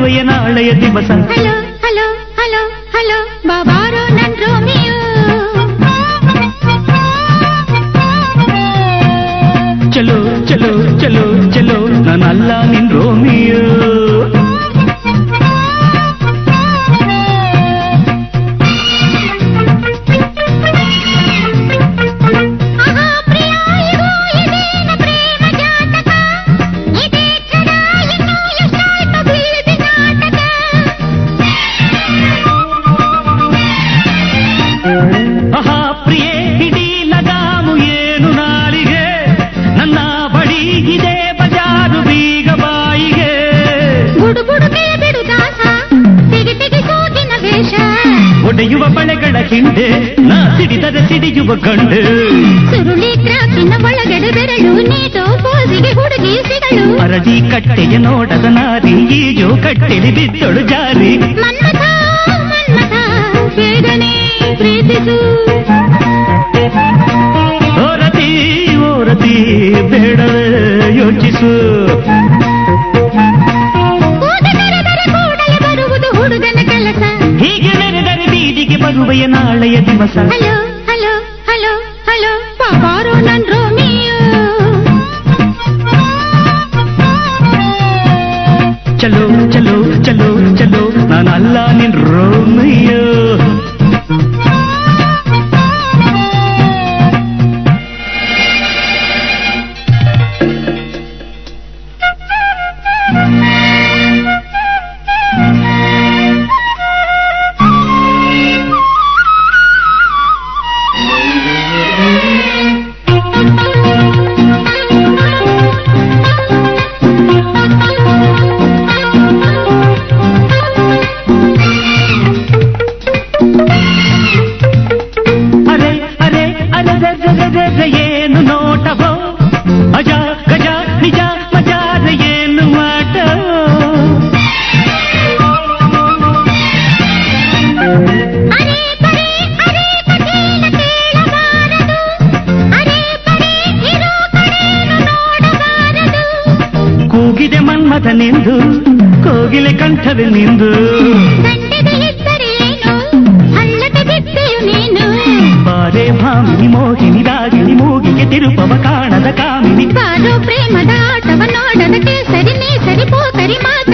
ಬರುವೆಯ ನಾಳೆಯ ದಿವಸ. Hello hello hello hello ಬಾಬಾರೋ ನನ್ ರೋಮಿಯೋ. ಚಲೋ ಚಲೋ ಚಲೋ ಚಲೋ ನಾನಲ್ಲ ನಿನ್ ರೋಮಿಯೋ. ಒಡೆಯುವ ಬಳೆಗಳ ಹಿಂದೆ ನಾ ಸಿಡಿದರೆ ಸಿಡಿಯುವ ಗಂಡು. ಸುರುಳಿ ಕ್ರಾಪಿನ ಒಳಗಡೆ ಬೆರಳು ನೀಟೋ ಪೋಸಿಗೆ ಹುಡುಗಿ ಸಿಗಳು. ಅರಳಿ ಕಟ್ಟೆಯ ನೋಡದ ನಾರಿ ಈಜೋ ಕಟ್ಟೆಲಿ ಬಿದ್ದೊಳು ಜಾರಿ. ಮನ್ಮಥ ಮನ್ಮಥ ಬೇಗನೆ ಪ್ರೀತಿಸು. ಓರತಿ ಓರತಿ ಬೇಡವೇ ಯೋಚಿಸು. ಕೂಡಲೇ ಬರುವುದು ಹುಡುಗನ ಕೆಲಸ. ಹೀಗೆ ನೆರೆದರೆ ಬೀದಿಗೆ ಬರುವೆಯ ನಾಳೆಯ ದಿವಸ. ಹಲೋ ಹಲೋ ಹಲೋ ಹಲೋ ಬಾಬಾರೋ ನನ್ ರೋಮಿಯೋ. ಚಲೋ ಚಲೋ ಚಲೋ ಚಲೋ ನಾನಲ್ಲ ನಿನ್ ರೋಮಿಯೋ. ಏನು ನೋಟವೋ ಅಜ ಗಜ ನಿಜ ಮಜಾದ ಏನು ಮಾಟ. ಕೂಗಿದೆ ಮನ್ಮಥನೆಂದು ಕೋಗಿಲೆ ಕಂಠವೇ ನಿಂದು. ಬಾರೆ ಭಾಮಿನಿ ಮೋಹಿನಿ ರಾಗಿಣಿ ಮೂಗಿಗೆ ತಿರುಪವ ಕಾಣದ ಕಾಮಿನಿ. ಬಾರೋ ಪ್ರೇಮದ ಆಟವ ನೋಡದ ಕೇಸರಿ ನೀ ಸರಿ ಪೋಕರಿ ಮಾತ